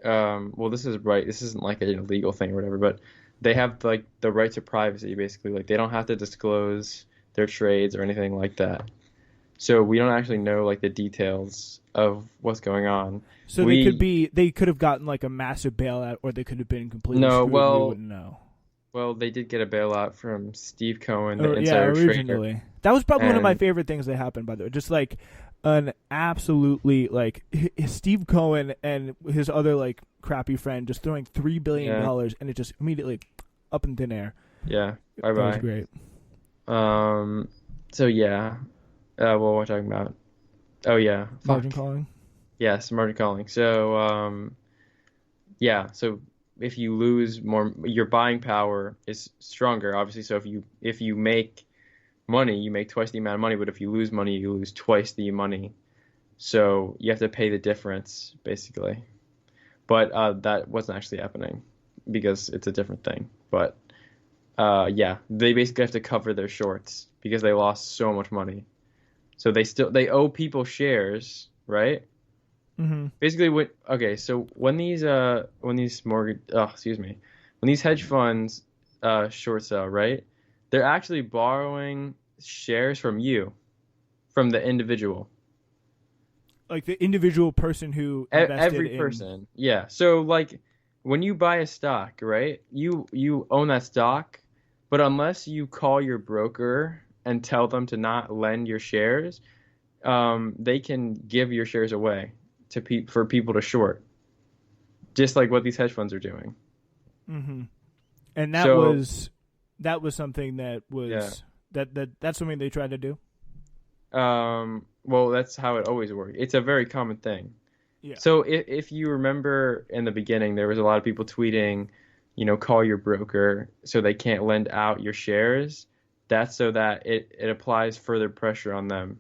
well, this is right. This isn't like an illegal thing or whatever, but they have like the right to privacy basically. Like they don't have to disclose their trades or anything like that. So we don't actually know like the details of what's going on. So they could have gotten like a massive bailout, or they could have been completely No, screwed. We wouldn't know. well, they did get a bailout from Steve Cohen, the Oh, yeah, insider originally. trader. That was probably one of my And favorite things that happened, by the way. Just like an absolutely like Steve Cohen and his other like crappy friend just throwing $3 billion, and it just immediately up in thin air. yeah, bye That was bye. great. So yeah, what we're talking about? Oh yeah, fuck. Margin calling. Yes, margin calling. So yeah, so if you lose more, your buying power is stronger, obviously. So if you make money, you make twice the amount of money, but if you lose money, you lose twice the money. So you have to pay the difference, basically. But that wasn't actually happening because it's a different thing. But yeah, they basically have to cover their shorts because they lost so much money. So they owe people shares, right? Mm-hmm. Basically, so when these mortgage excuse me, when these hedge funds short sell, right? They're actually borrowing shares from you, from the individual. Like the individual person who invested Every in. person. Yeah. So like when you buy a stock, right? You own that stock, but unless you call your broker and tell them to not lend your shares, they can give your shares away for people to short, just like what these hedge funds are doing. Mm-hmm. And that So was something that yeah. was that's something they tried to do. Well, that's how it always works. It's a very common thing. Yeah. So if you remember in the beginning, there was a lot of people tweeting, call your broker so they can't lend out your shares. That's so that it applies further pressure on them.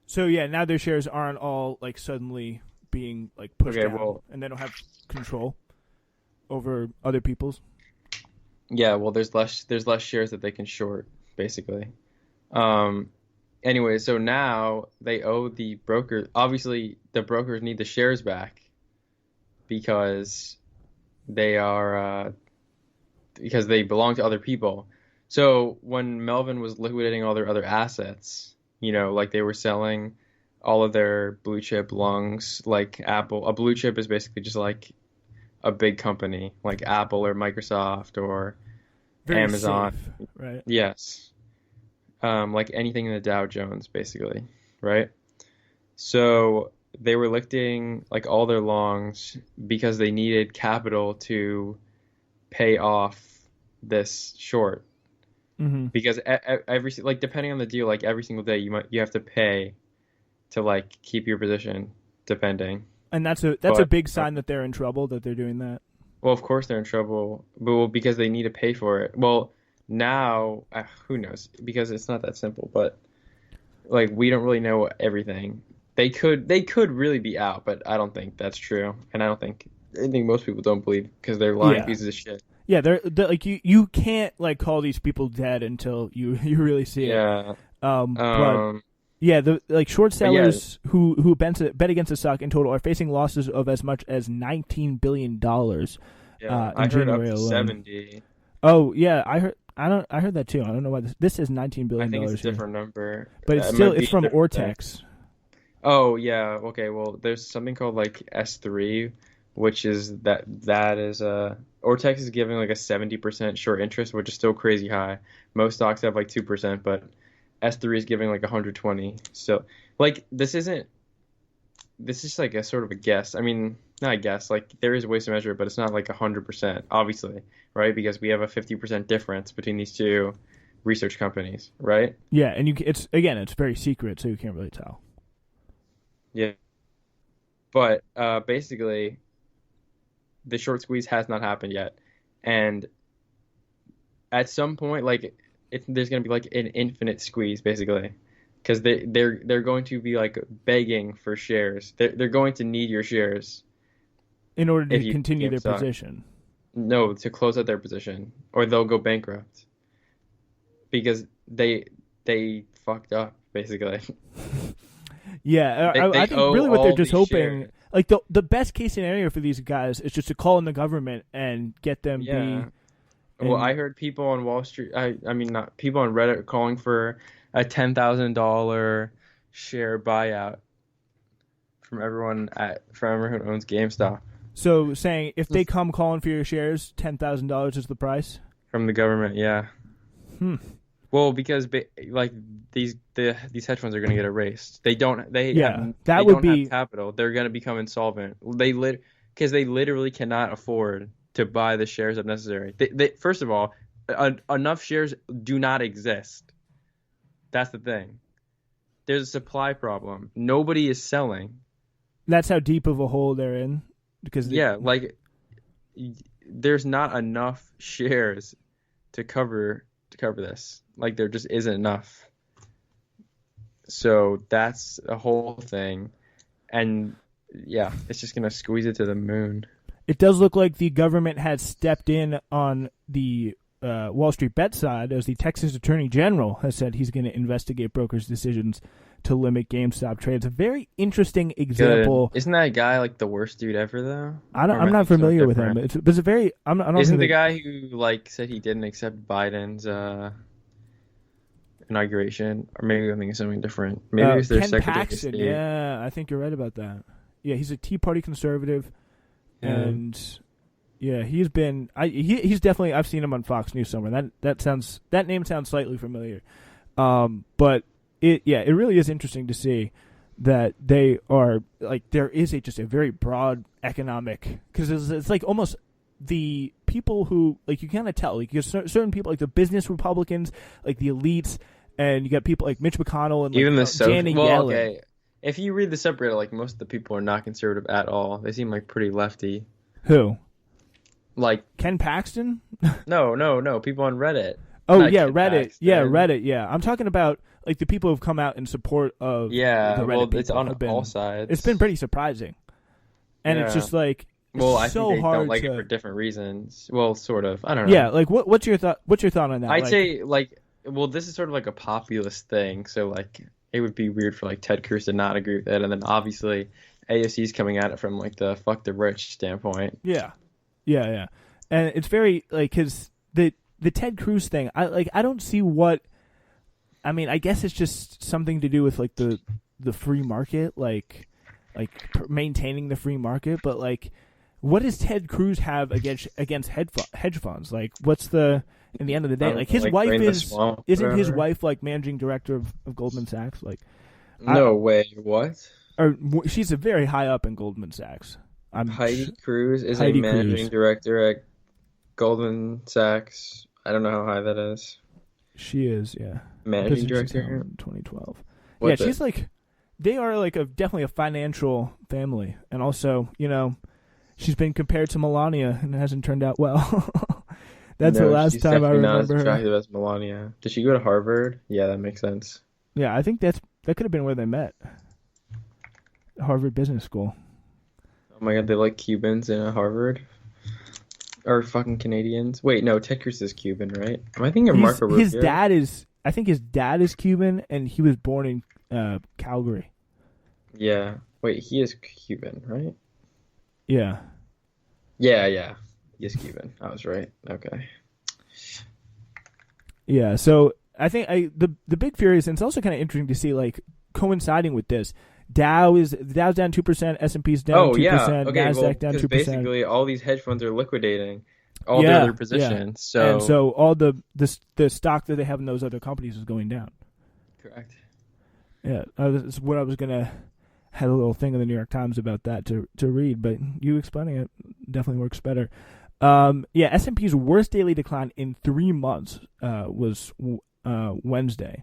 So yeah, now their shares aren't all like suddenly being like pushed Okay, down, well, and they don't have control over other people's. yeah, well, there's less shares that they can short, basically. Um, anyway, so now they owe the broker. Obviously, the brokers need the shares back because they are because they belong to other people. So when Melvin was liquidating all their other assets, like they were selling all of their blue chip lungs, like Apple. A blue chip is basically just like a big company, like Apple or Microsoft or Very Amazon. safe, right? Yes. Like anything in the Dow Jones, basically, right? So they were lifting like all their longs because they needed capital to pay off this short. Mm-hmm. Because every like depending on the deal, like every single day you have to pay to like keep your position, depending. And that's a But big sign that they're in trouble, that they're doing that. well, of course they're in trouble, but well, because they need to pay for it. Well, now who knows? Because it's not that simple. But like we don't really know everything. They could really be out, but I don't think that's true, and I think most people don't believe because they're lying Yeah. pieces of shit. Yeah, they're like you can't like call these people dead until you really see it. Yeah. But yeah, the like short But yeah, sellers who bet against the stock in total are facing losses of as much as $19 billion yeah. in I heard up January to alone. 70. Oh yeah, I heard that too. I don't know why this says $19 I billion think it's a here, different number. but it's It still might be it's a from different thing. Ortex. Oh yeah, okay. Well, there's something called like S3, which is that is Ortex is giving like a 70% short interest, which is still crazy high. Most stocks have like 2%, but S3 is giving like 120. So like this is like a sort of a guess. I mean, not a guess. Like there is ways to measure it, but it's not like 100%, obviously, right? Because we have a 50% difference between these two research companies, right? Yeah, and it's very secret, so you can't really tell. Yeah. But basically, the short squeeze has not happened yet, and at some point, like there's gonna be like an infinite squeeze, basically, because they're going to be like begging for shares. They're going to need your shares In order if to you continue keep their stock. position. No, to close out their position, or they'll go bankrupt because they fucked up, basically. Yeah, They I think owe really what they're all just these hoping. shares. like the best case scenario for these guys is just to call in the government and get them. Yeah. Well, I heard people on Wall Street. I mean, not people on Reddit calling for a $10,000 share buyout from everyone who owns GameStop. So saying if they come calling for your shares, $10,000 is the price from the government. Yeah. Well, because like these hedge funds are going to get erased. They don't have capital. They're going to become insolvent. Because they literally cannot afford to buy the shares if necessary. First of all, enough shares do not exist. That's the thing. There's a supply problem. Nobody is selling. That's how deep of a hole they're in. Like there's not enough shares to cover this. Like there just isn't enough. So that's a whole thing. And yeah, it's just gonna squeeze it to the moon. It does look like the government has stepped in on the WallStreetBets side, as the Texas Attorney General has said he's going to investigate brokers' decisions to limit GameStop trades. A very interesting example. Good. Isn't that guy like the worst dude ever though? I'm not familiar with him. It's a very. Isn't the guy who like said he didn't accept Biden's inauguration, or maybe I'm thinking something different? Maybe it's their Ken Secretary Paxton. of State. Yeah, I think you're right about that. Yeah, he's a Tea Party conservative, and yeah, he's been. He's definitely. I've seen him on Fox News somewhere. That name sounds slightly familiar, but it really is interesting to see that they are like there is just a very broad economic, because it's like almost the people who like you kind of tell like certain people like the business Republicans, like the elites, and you got people like Mitch McConnell and even like, Janet Yellen. Okay. If you read the subreddit, like most of the people are not conservative at all. They seem like pretty lefty. Who? Like Ken Paxton? No. People on Reddit. Oh not yeah, Ken Reddit. Paxton. Yeah, Reddit. Yeah, I'm talking about like the people who've come out in support of. Yeah, the Reddit well, people it's on all sides. It's been pretty surprising, and it's just like I so think they hard don't like to... it for different reasons. Well, sort of. I don't know. Yeah, like what's your thought? What's your thought on that? I'd say this is sort of like a populist thing. So like it would be weird for like Ted Cruz to not agree with it, and then obviously AOC's coming at it from like the fuck the rich standpoint. Yeah, and it's very like because the Ted Cruz thing. I don't see what. I mean, I guess it's just something to do with like the free market, like maintaining the free market. But like, what does Ted Cruz have against hedge funds? Like, what's the in the end of the day? Like his wife isn't his wife like managing director of Goldman Sachs? Like, no way, what? Or she's a very high up in Goldman Sachs. Heidi Cruz is a managing director at Goldman Sachs. I don't know how high that is. She is, yeah. Managing director? 2012. Yeah, she's like, they are like definitely a financial family. And also, she's been compared to Melania and it hasn't turned out well. That's the last time I remember her. She's not as attractive as Melania. Did she go to Harvard? Yeah, that makes sense. Yeah, I think that could have been where they met. Harvard Business School. Oh my god, they like Cubans in Harvard? Or fucking Canadians? Wait, no, Ted Cruz is Cuban, right? Am I thinking of Marco Rubio? I think his dad is Cuban, and he was born in Calgary. Yeah. Wait, he is Cuban, right? Yeah. Yeah. He is Cuban. I was right. Okay. Yeah, so I think the big fear is, and it's also kind of interesting to see, like, coinciding with this, Dow's down 2%, S&P's down 2%, Nasdaq down 2%. Basically, all these hedge funds are liquidating all their other positions. Yeah. So all the stock that they have in those other companies is going down. Correct. Yeah, that's what I was gonna had a little thing in the New York Times about that to read, but you explaining it definitely works better. S&P's worst daily decline in 3 months was Wednesday.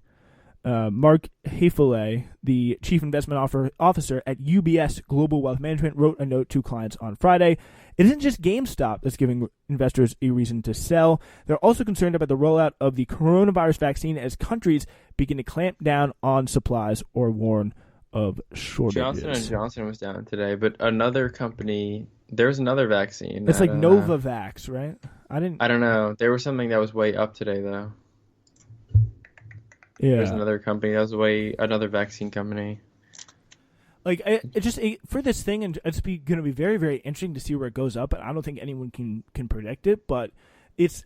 Mark Haefele, the chief investment officer at UBS Global Wealth Management, wrote a note to clients on Friday. It isn't just GameStop that's giving investors a reason to sell. They're also concerned about the rollout of the coronavirus vaccine as countries begin to clamp down on supplies or warn of shortages. Johnson & Johnson was down today, but another company, there's another vaccine. It's like Novavax, right? I don't know. There was something that was way up today, though. Yeah. There's another company. Another vaccine company. Like for this thing, and it's going to be very, very interesting to see where it goes up. And I don't think anyone can predict it, but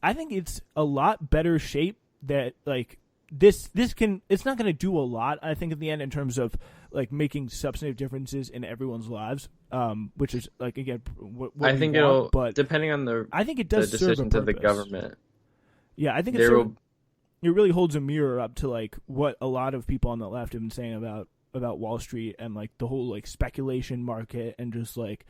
I think it's a lot better shape that like this can. It's not going to do a lot, I think, in the end in terms of like making substantive differences in everyone's lives. Which is like again, what I think it'll, but depending on I think it does the serve decisions a of the government. Yeah, I think it really holds a mirror up to like what a lot of people on the left have been saying about Wall Street and like the whole like speculation market and just like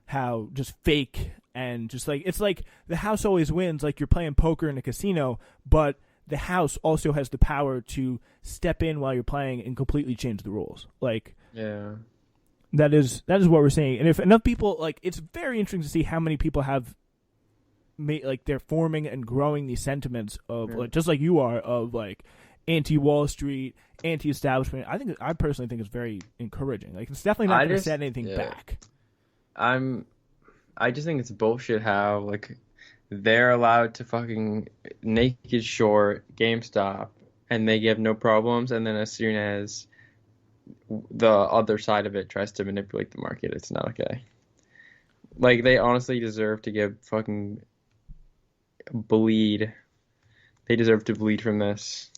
how just fake and just like it's like the house always wins, like you're playing poker in a casino, but the house also has the power to step in while you're playing and completely change the rules. Like that is what we're saying. And if enough people like, it's very interesting to see how many people have made like they're forming and growing these sentiments of like just like you are of like anti-Wall Street, anti-establishment. I personally think it's very encouraging. Like it's definitely not going to set anything back. I just think it's bullshit how like they're allowed to fucking naked short GameStop and they give no problems, and then as soon as the other side of it tries to manipulate the market, it's not okay. Like they honestly deserve to get fucking bleed. They deserve to bleed from this.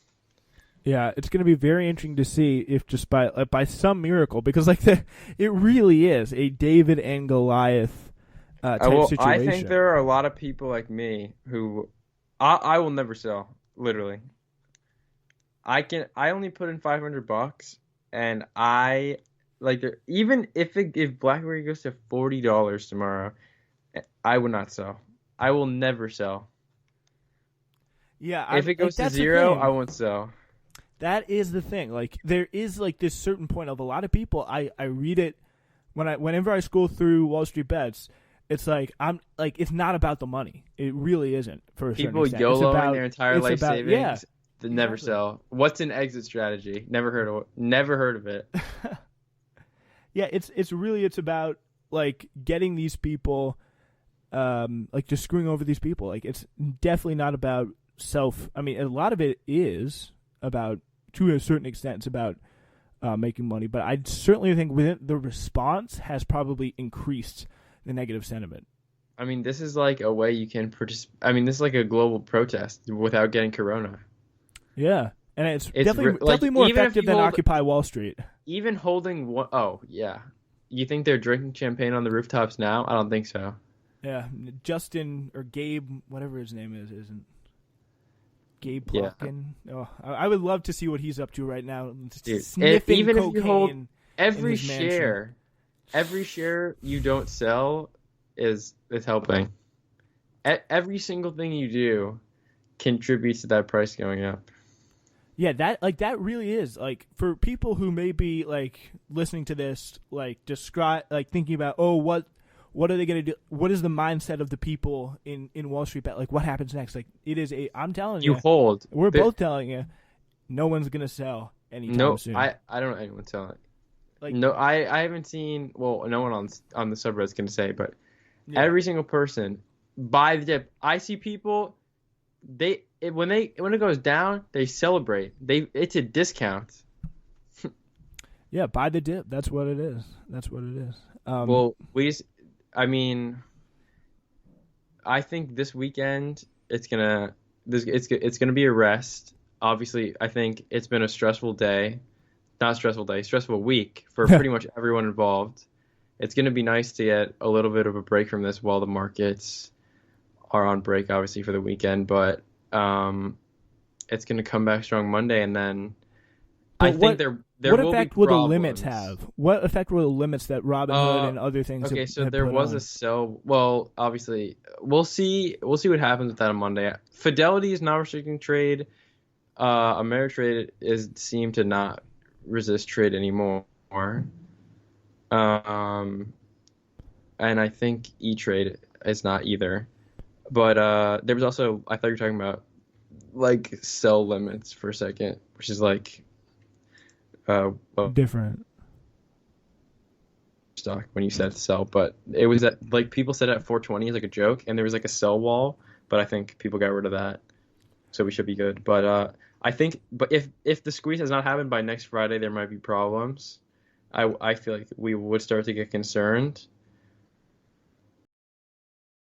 Yeah, it's going to be very interesting to see if just by some miracle, because like it really is a David and Goliath type situation. I think there are a lot of people like me who I will never sell. Literally, I only put in $500, and I like even if BlackBerry goes to $40 tomorrow, I would not sell. I will never sell. Yeah, if it goes to zero, I won't sell. That is the thing. Like there is like this certain point of a lot of people. I read it whenever I scroll through WallStreetBets. It's like it's not about the money. It really isn't for a certain extent. People YOLOing their entire life savings. They never sell. What's an exit strategy? Never heard of it. Yeah, it's about like getting these people, like just screwing over these people. Like it's definitely not about self. I mean, a lot of it is about, to a certain extent, it's about making money. But I certainly think within the response has probably increased the negative sentiment. I mean, this is like a way you can participate. I mean, this is like a global protest without getting corona. Yeah, and it's definitely more effective than Occupy Wall Street. Even holding one, oh yeah, you think they're drinking champagne on the rooftops now? I don't think so. Yeah, Justin or Gabe, whatever his name isn't Gabe Plotkin. Yeah. Oh, I would love to see what he's up to right now. Dude, sniffing even cocaine if you hold every share you don't sell is helping. Every single thing you do contributes to that price going up. Yeah, that really is like for people who may be like listening to this, like describe, like thinking about, what are they going to do? What is the mindset of the people in Wall Street Bet? Like what happens next? Like it is I'm telling you, we're both telling you, no one's going to sell anytime soon. I don't know anyone selling. Like no, I haven't seen. Well, no one on the subreddit's going to say, but every single person buy the dip. I see people. When it goes down, they celebrate. It's a discount. Yeah, buy the dip. That's what it is. I think this weekend it's gonna be a rest. Obviously, I think it's been a stressful week for pretty much everyone involved. It's gonna be nice to get a little bit of a break from this while the markets are on break, obviously for the weekend, but it's going to come back strong Monday, and then I think there what will effect be will problems. The limits have? What effect will the limits that Robinhood and other things? Okay, so there was a sell. Well, obviously, we'll see what happens with that on Monday. Fidelity is not restricting trade. Ameritrade seem to not resist trade anymore. And I think E-Trade is not either. But there was also, I thought you were talking about like sell limits for a second, which is like different stock when you said sell, but it was at like people said at 420 as like a joke, and there was like a sell wall, but I think people got rid of that, so we should be good. But I think, if the squeeze has not happened by next Friday, there might be problems. I feel like we would start to get concerned.